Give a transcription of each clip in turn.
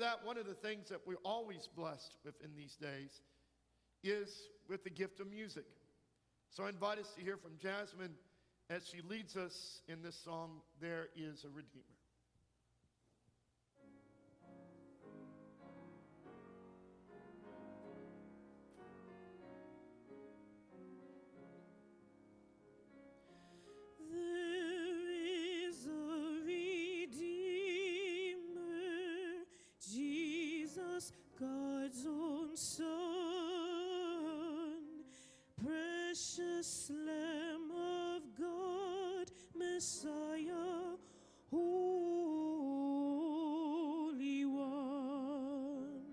that, one of the things that we're always blessed with in these days is with the gift of music. So I invite us to hear from Jasmine as she leads us in this song, There Is a Redeemer. God's own Son, precious Lamb of God, Messiah, Holy One.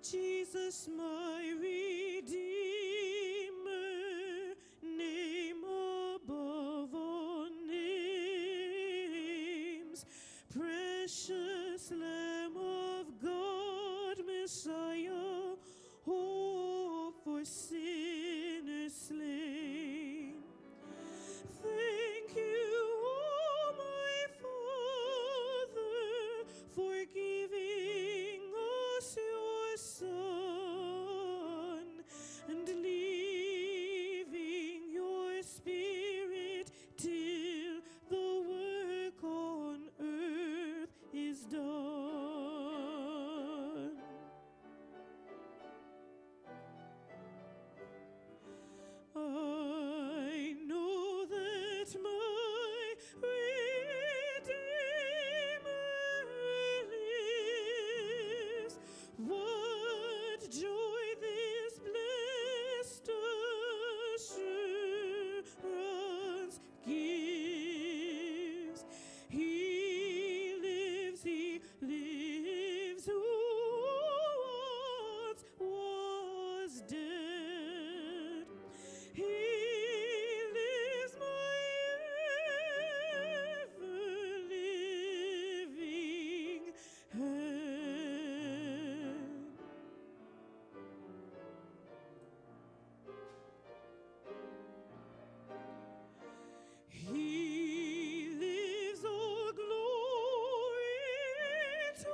Jesus, my Redeemer, name above all names, precious Lamb of God, Messiah, hope for sinners slain. Thank you, oh my Father, for giving us your Son and leaving your Spirit till the work on earth is done. I know that my Redeemer lives. What joy this blessed assurance gives. He lives who once was dead. He lives, my ever-living hand. He lives, all glory to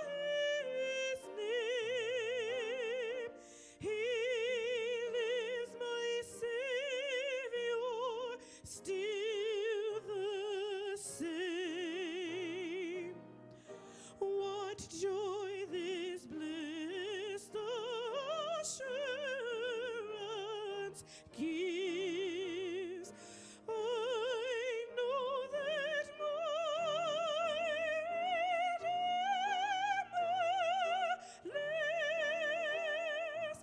his name. He lives, my Savior, still the same. What joy this blessed assurance gives. I know that my Redeemer lives.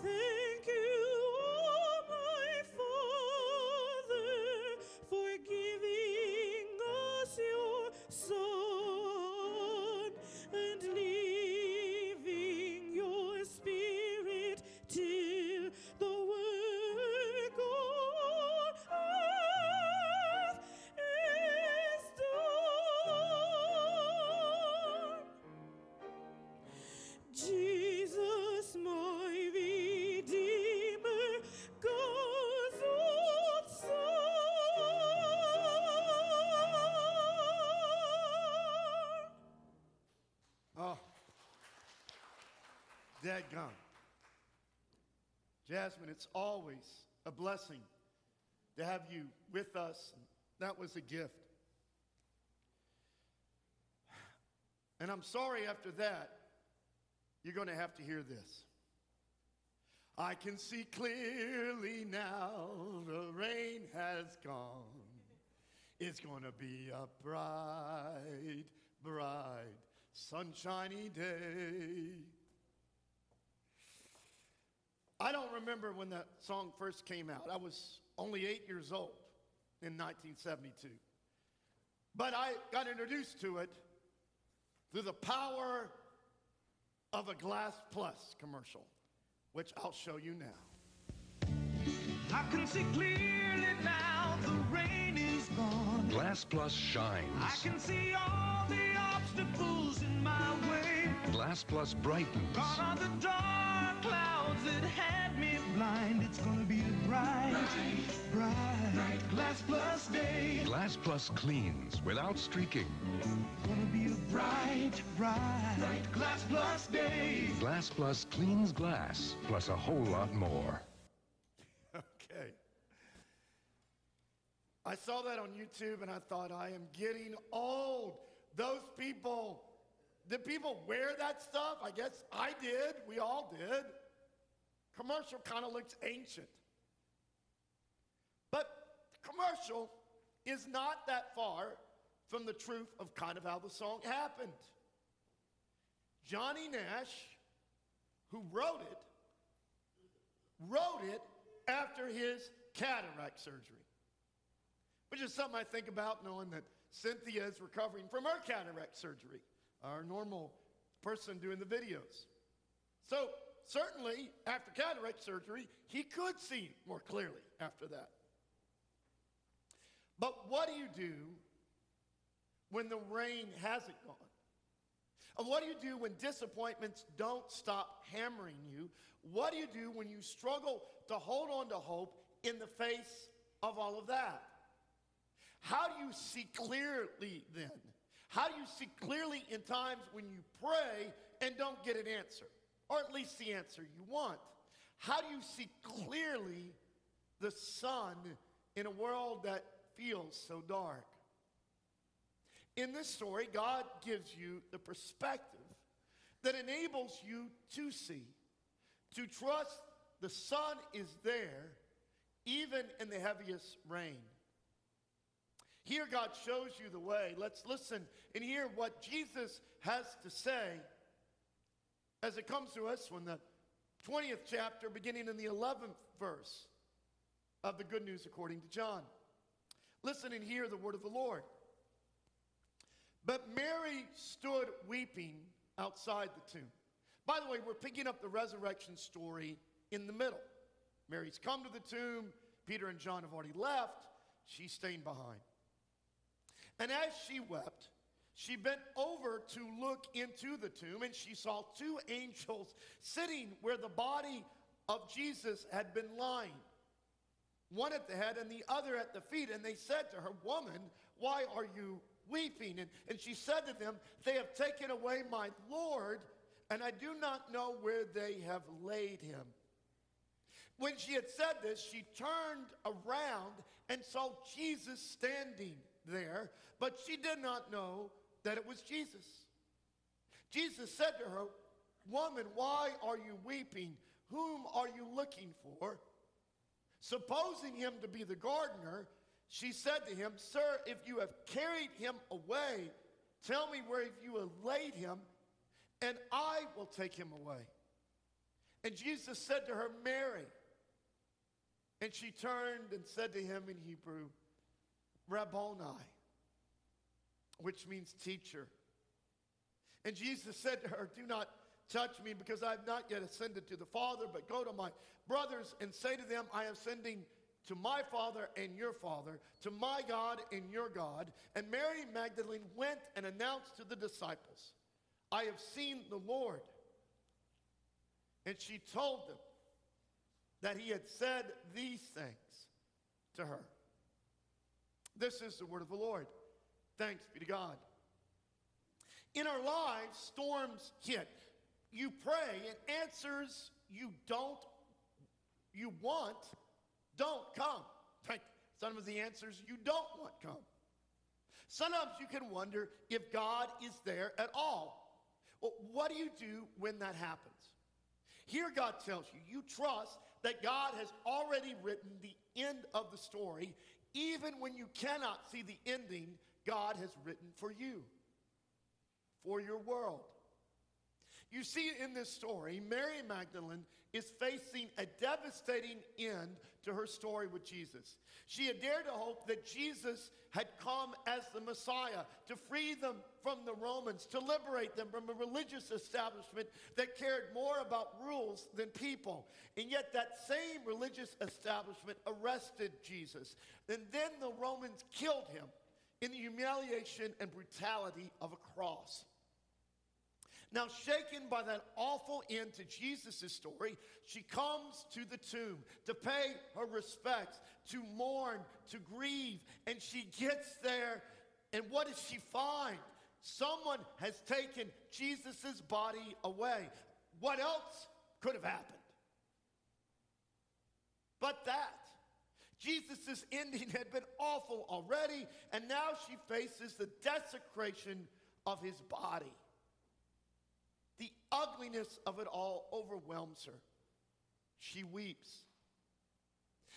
Thank you, oh my Father, for giving us your Son and leaving your Spirit till the work on earth is done. Jesus, my Redeemer, God's own Son. Oh, dadgum. Jasmine, it's always a blessing to have you with us. That was a gift. And I'm sorry after that, you're going to have to hear this. I can see clearly now the rain has gone. It's going to be a bright, bright, sunshiny day. I don't remember when that song first came out. I was only 8 years old in 1972. But I got introduced to it through the power of a Glass Plus commercial, which I'll show you now. I can see clearly now the rain is gone. Glass Plus shines. I can see all the obstacles in my way. Glass Plus brightens. Gone are the dark clouds that had me blind. It's gonna be a bright, bright Glass Plus day. Glass Plus cleans without streaking. Gonna be a bright, bright glass plus days. Glass Plus cleans glass, plus a whole lot more. Okay. I saw that on YouTube and I thought, I am getting old. Those people, did people wear that stuff? I guess I did. We all did. Commercial kind of looks ancient. But the commercial is not that far from the truth of kind of how the song happened. Johnny Nash, who wrote it after his cataract surgery, which is something I think about knowing that Cynthia is recovering from her cataract surgery, our normal person doing the videos. So certainly after cataract surgery, he could see more clearly after that. But what do you do when the rain hasn't gone? And what do you do when disappointments don't stop hammering you? What do you do when you struggle to hold on to hope in the face of all of that? How do you see clearly then? How do you see clearly in times when you pray and don't get an answer, or at least the answer you want? How do you see clearly the sun in a world that feels so dark? In this story, God gives you the perspective that enables you to see, to trust the sun is there even in the heaviest rain. Here God shows you the way. Let's listen and hear what Jesus has to say as it comes to us from the 20th chapter, beginning in the 11th verse of the Good News according to John. Listen and hear the word of the Lord. But Mary stood weeping outside the tomb. By the way, we're picking up the resurrection story in the middle. Mary's come to the tomb. Peter and John have already left. She's staying behind. And as she wept, she bent over to look into the tomb, and she saw two angels sitting where the body of Jesus had been lying, one at the head and the other at the feet. And they said to her, "Woman, why are you weeping?" And she said to them, "They have taken away my Lord, and I do not know where they have laid him." When she had said this, she turned around and saw Jesus standing there, but she did not know that it was Jesus. Jesus said to her, "Woman, why are you weeping? Whom are you looking for?" Supposing him to be the gardener, she said to him, "Sir, if you have carried him away, tell me where you have laid him, and I will take him away." And Jesus said to her, "Mary." And she turned and said to him in Hebrew, "Rabboni," which means teacher. And Jesus said to her, "Do not touch me, because I have not yet ascended to the Father, but go to my brothers and say to them, I am ascending to my Father and your Father, to my God and your God." And Mary Magdalene went and announced to the disciples, "I have seen the Lord." And she told them that he had said these things to her. This is the word of the Lord. Thanks be to God. In our lives, storms hit. You pray, and answers you want don't come. In fact, some of the answers you don't want come. Sometimes you can wonder if God is there at all. Well, what do you do when that happens? Here God tells you, you trust that God has already written the end of the story. Even when you cannot see the ending, God has written for you, for your world. You see in this story, Mary Magdalene is facing a devastating end to her story with Jesus. She had dared to hope that Jesus had come as the Messiah to free them from the Romans, to liberate them from a religious establishment that cared more about rules than people. And yet that same religious establishment arrested Jesus. And then the Romans killed him in the humiliation and brutality of a cross. Now, shaken by that awful end to Jesus' story, she comes to the tomb to pay her respects, to mourn, to grieve. And she gets there, and what does she find? Someone has taken Jesus' body away. What else could have happened? But that. Jesus' ending had been awful already, and now she faces the desecration of his body. The ugliness of it all overwhelms her. She weeps.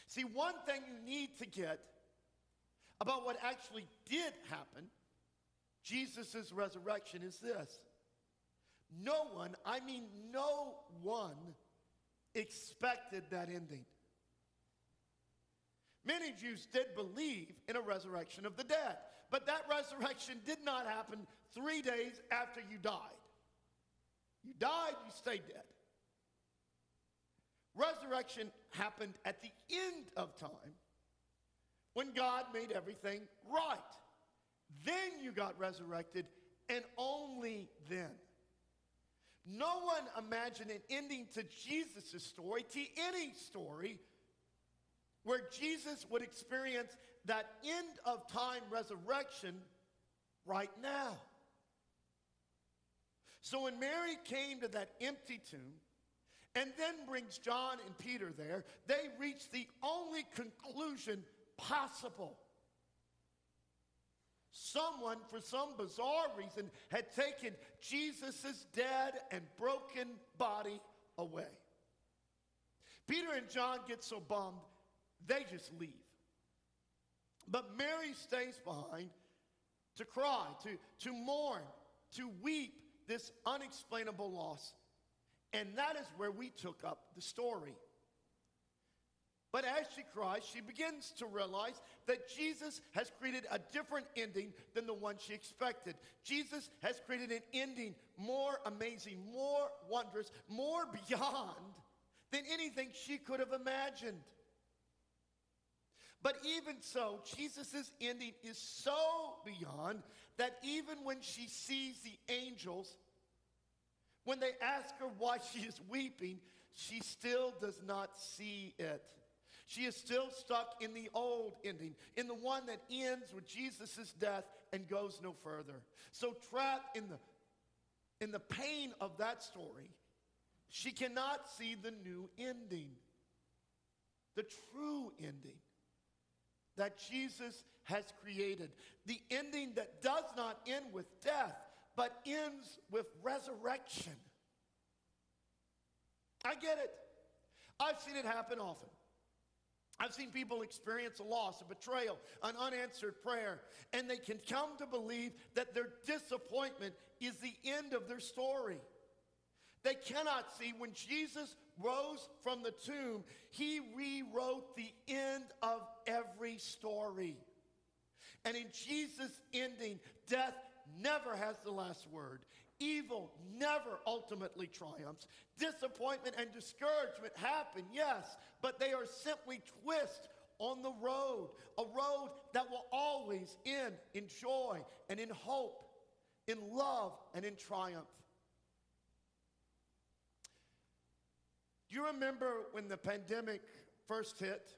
See, one thing you need to get about what actually did happen, Jesus' resurrection, is this. No one, I mean no one, expected that ending. Many Jews did believe in a resurrection of the dead, but that resurrection did not happen 3 days after you died. You died, you stayed dead. Resurrection happened at the end of time when God made everything right. Then you got resurrected, and only then. No one imagined an ending to Jesus' story, to any story, where Jesus would experience that end of time resurrection right now. So when Mary came to that empty tomb and then brings John and Peter there, they reach the only conclusion possible. Someone, for some bizarre reason, had taken Jesus' dead and broken body away. Peter and John get so bummed, they just leave. But Mary stays behind to cry, to mourn, to weep this unexplainable loss. And that is where we took up the story. But as she cries, she begins to realize that Jesus has created a different ending than the one she expected. Jesus has created an ending more amazing, more wondrous, more beyond than anything she could have imagined. But even so, Jesus' ending is so beyond that even when she sees the angels, when they ask her why she is weeping, she still does not see it. She is still stuck in the old ending, in the one that ends with Jesus' death and goes no further. So trapped in the pain of that story, she cannot see the new ending, the true ending that Jesus has created, the ending that does not end with death, but ends with resurrection. I get it. I've seen it happen often. I've seen people experience a loss, a betrayal, an unanswered prayer, and they can come to believe that their disappointment is the end of their story. They cannot see when Jesus rose from the tomb, he rewrote the end of every story. And in Jesus' ending, death never has the last word. Evil never ultimately triumphs. Disappointment and discouragement happen, yes, but they are simply twists on the road, a road that will always end in joy and in hope, in love and in triumph. Do you remember when the pandemic first hit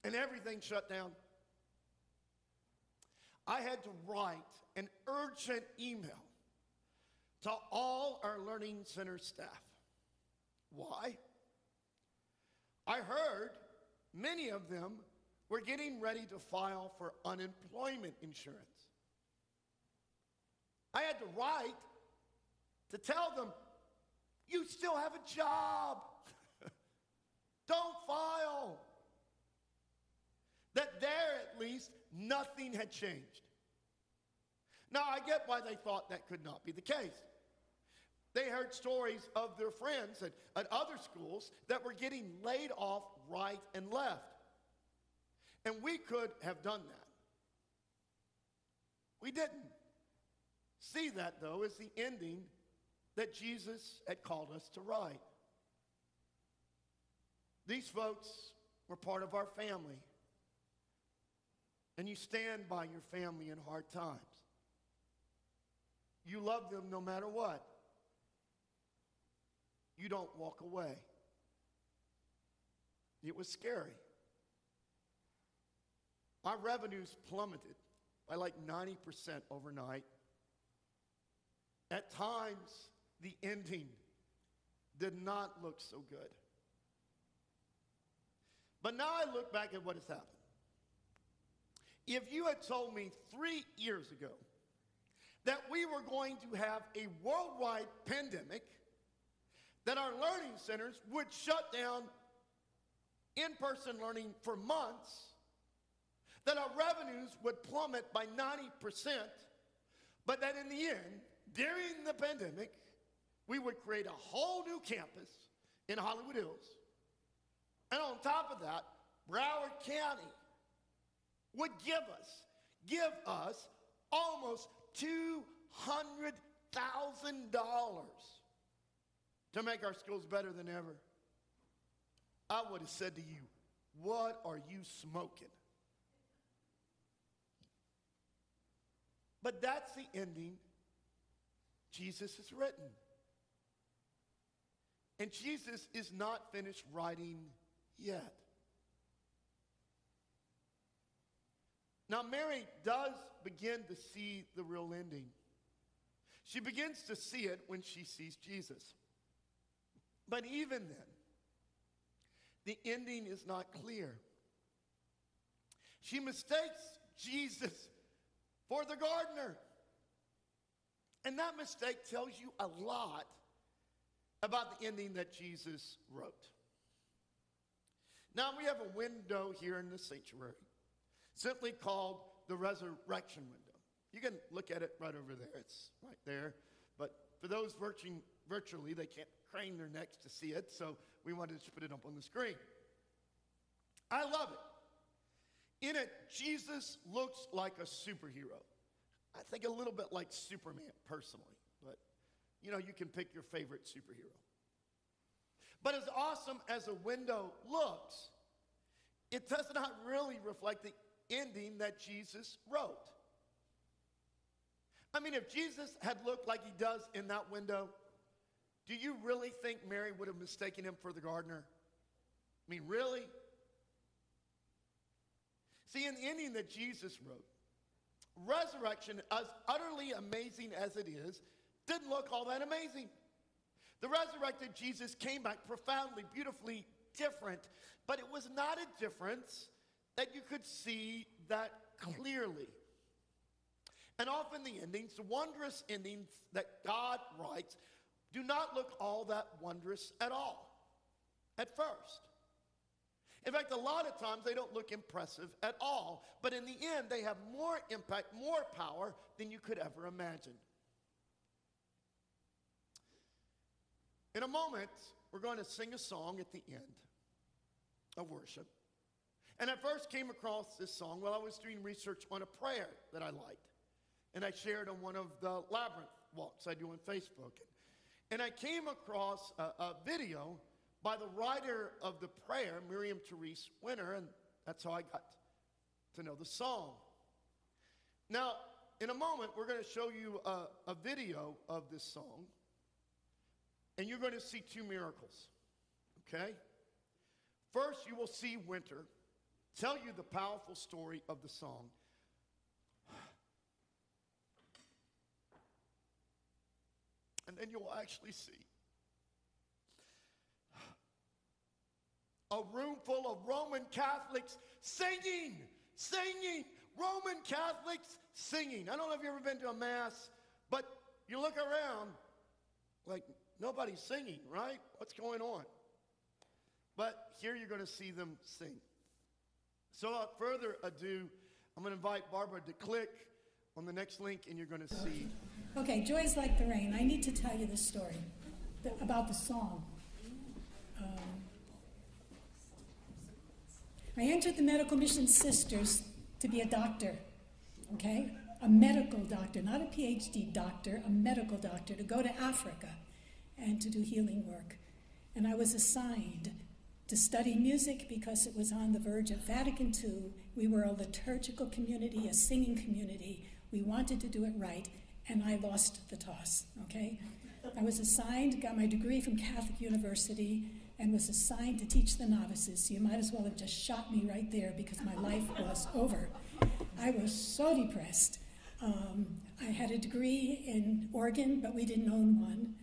and everything shut down? I had to write an urgent email to all our Learning Center staff. Why? I heard many of them were getting ready to file for unemployment insurance. I had to write to tell them, you still have a job. Don't file. That there at least nothing had changed. Now I get why they thought that could not be the case. They heard stories of their friends at other schools that were getting laid off right and left. And we could have done that. We didn't. See that, though, as the ending that Jesus had called us to write. These folks were part of our family. And you stand by your family in hard times. You love them no matter what. You don't walk away. It was scary. Our revenues plummeted by like 90% overnight. At times, the ending did not look so good. But now I look back at what has happened. If you had told me 3 years ago that we were going to have a worldwide pandemic, that our learning centers would shut down in-person learning for months, that our revenues would plummet by 90%, but that in the end, during the pandemic, we would create a whole new campus in Hollywood Hills. And on top of that, Broward County would give us almost $200,000 to make our schools better than ever. I would have said to you, what are you smoking? But that's the ending Jesus has written. And Jesus is not finished writing yet. Now, Mary does begin to see the real ending. She begins to see it when she sees Jesus. But even then, the ending is not clear. She mistakes Jesus for the gardener. And that mistake tells you a lot about the ending that Jesus wrote. Now we have a window here in the sanctuary, simply called the resurrection window. You can look at it right over there. It's right there. But for those watching virtually, they can't crane their necks to see it, so we wanted to put it up on the screen. I love it. In it, Jesus looks like a superhero. I think a little bit like Superman, personally. But, you can pick your favorite superhero. But as awesome as a window looks, it does not really reflect the ending that Jesus wrote. I mean, if Jesus had looked like he does in that window, do you really think Mary would have mistaken him for the gardener? I mean, really? See, in the ending that Jesus wrote, resurrection, as utterly amazing as it is, didn't look all that amazing. The resurrected Jesus came back profoundly, beautifully different, but it was not a difference that you could see that clearly. And often the endings, the wondrous endings that God writes, do not look all that wondrous at all, at first. In fact, a lot of times they don't look impressive at all, but in the end, they have more impact, more power than you could ever imagine. In a moment, we're going to sing a song at the end of worship. And I first came across this song while I was doing research on a prayer that I liked. And I shared on one of the labyrinth walks I do on Facebook. And I came across a video by the writer of the prayer, Miriam Therese Winter, and that's how I got to know the song. Now, in a moment, we're going to show you a video of this song, and you're going to see two miracles, okay? First, you will see Winter tell you the powerful story of the song. And then you'll actually see a room full of Roman Catholics singing, Roman Catholics singing. I don't know if you've ever been to a mass, but you look around like nobody's singing, right? What's going on? But here you're going to see them sing. So without further ado, I'm going to invite Barbara to click on the next link, and you're going to see. Okay, Joy's Like the Rain. I need to tell you this story about the song. I entered the Medical Mission Sisters to be a doctor, okay? A medical doctor, not a PhD doctor, a medical doctor, to go to Africa and to do healing work. And I was assigned to study music because it was on the verge of Vatican II. We were a liturgical community, a singing community. We wanted to do it right, and I lost the toss, okay? I was assigned, got my degree from Catholic University, and was assigned to teach the novices. So you might as well have just shot me right there because my life was over. I was so depressed. I had a degree in organ, but we didn't own one.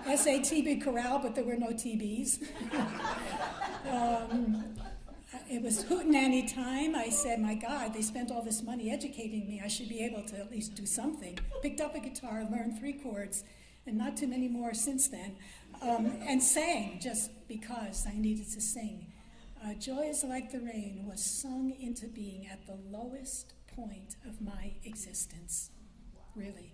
SATB chorale, but there were no TBs. It was hootenanny time. I said, my God, they spent all this money educating me. I should be able to at least do something. Picked up a guitar, learned 3 chords, and not too many more since then, and sang just because I needed to sing. Joy is Like the Rain was sung into being at the lowest point of my existence, really.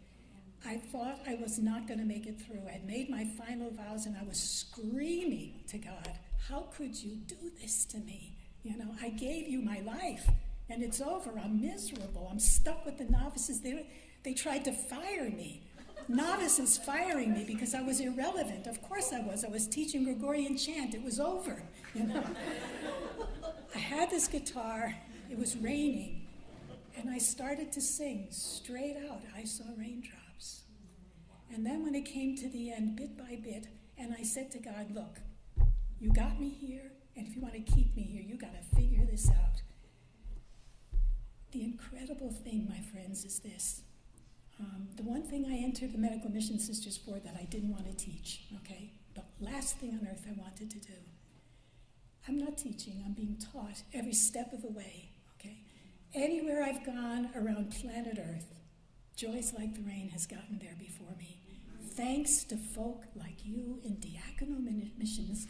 I thought I was not going to make it through. I had made my final vows, and I was screaming to God, how could you do this to me? You know, I gave you my life, and it's over. I'm miserable. I'm stuck with the novices. They tried to fire me. Novices firing me because I was irrelevant. Of course I was. I was teaching Gregorian chant. It was over, you know. I had this guitar. It was raining, and I started to sing straight out, I Saw Raindrops. And then when it came to the end, bit by bit, and I said to God, look, you got me here, and if you want to keep me here, you got to figure this out. The incredible thing, my friends, is this. The one thing I entered the Medical Mission Sisters for that I didn't want to teach, okay? The last thing on earth I wanted to do. I'm not teaching, I'm being taught every step of the way, okay? Anywhere I've gone around planet Earth, Joy's Like the Rain has gotten there before me. Thanks to folk like you in diaconal missions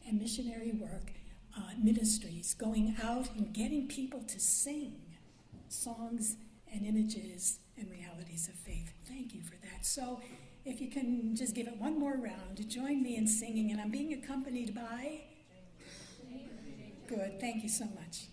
and missionary work, ministries, going out and getting people to sing songs and images and realities of faith. Thank you for that. So if you can just give it one more round, join me in singing, and I'm being accompanied by? Good, thank you so much.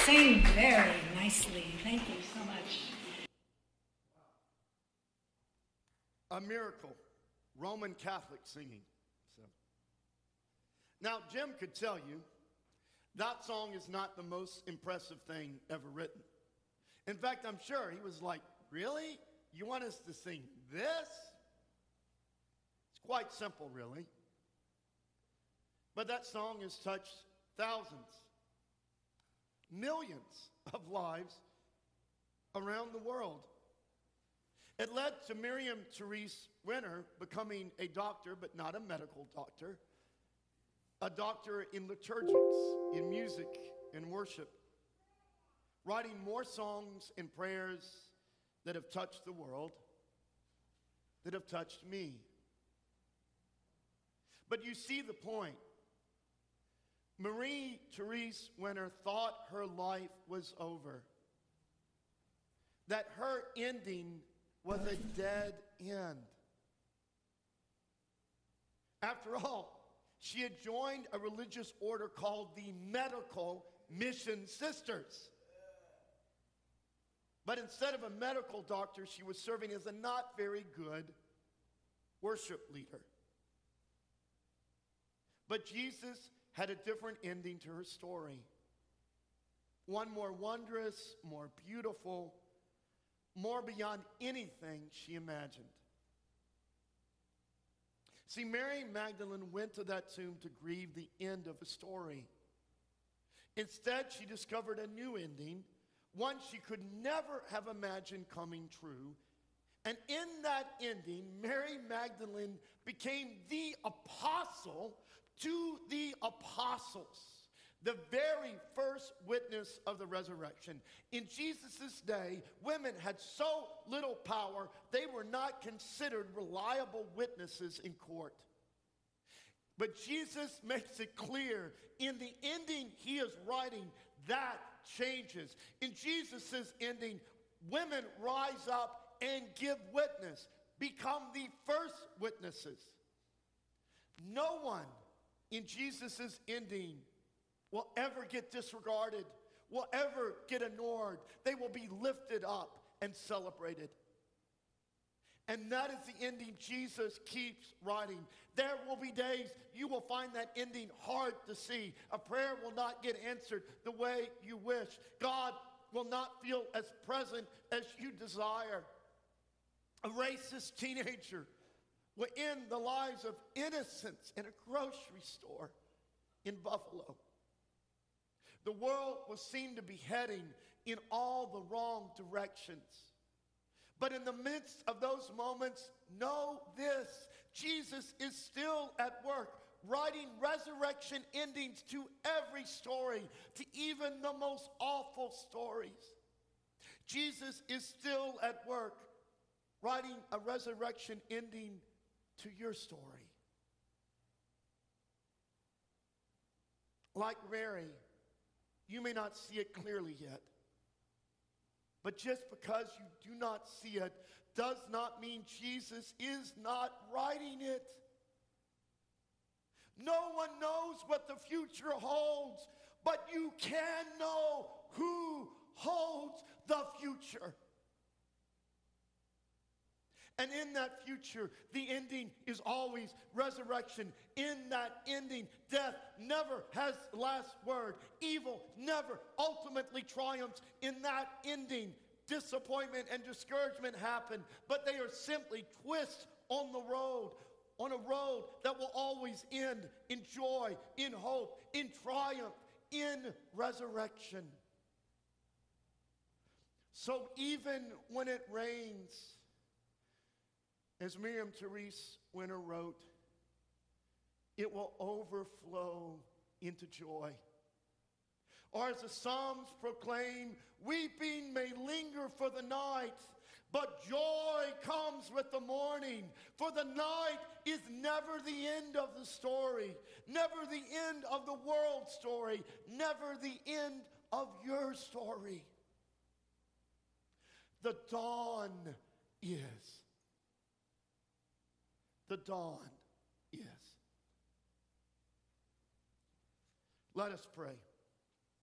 Sing very nicely. Thank you so much. A miracle. Roman Catholic singing. So. Now, Jim could tell you that song is not the most impressive thing ever written. In fact, I'm sure he was like, really? You want us to sing this? It's quite simple, really. But that song has touched thousands, millions of lives around the world. It led to Miriam Therese Renner becoming a doctor, but not a medical doctor, a doctor in liturgics, in music, in worship. writing more songs and prayers that have touched the world, that have touched me. But you see the point. Marie Therese Winter thought her life was over, that her ending was a dead end. After all, she had joined a religious order called the Medical Mission Sisters. But instead of a medical doctor, she was serving as a not very good worship leader. But Jesus had a different ending to her story. One more wondrous, more beautiful, more beyond anything she imagined. See, Mary Magdalene went to that tomb to grieve the end of a story. Instead, she discovered a new ending, one she could never have imagined coming true. And in that ending, Mary Magdalene became the apostle to the apostles, the very first witness of the resurrection. In Jesus' day, women had so little power, they were not considered reliable witnesses in court. But Jesus makes it clear in the ending he is writing, that changes. In Jesus' ending, women rise up and give witness, become the first witnesses. No one in Jesus' ending will ever get disregarded, will ever get ignored. They will be lifted up and celebrated. And that is the ending Jesus keeps writing. There will be days you will find that ending hard to see. A prayer will not get answered the way you wish. God will not feel as present as you desire. A racist teenager will end the lives of innocents in a grocery store in Buffalo. The world will seem to be heading in all the wrong directions. But in the midst of those moments, know this: Jesus is still at work, writing resurrection endings to every story, to even the most awful stories. Jesus is still at work, writing a resurrection ending to your story. Like Mary, you may not see it clearly yet. But just because you do not see it does not mean Jesus is not writing it. No one knows what the future holds, but you can know who holds the future. And in that future, the ending is always resurrection. In that ending, death never has the last word. Evil never ultimately triumphs. In that ending, disappointment and discouragement happen, but they are simply twists on the road, on a road that will always end in joy, in hope, in triumph, in resurrection. So even when it rains, as Miriam Therese Winter wrote, it will overflow into joy. Or as the Psalms proclaim, weeping may linger for the night, but joy comes with the morning. For the night is never the end of the story, never the end of the world's story, never the end of your story. The dawn is. The dawn is. Let us pray.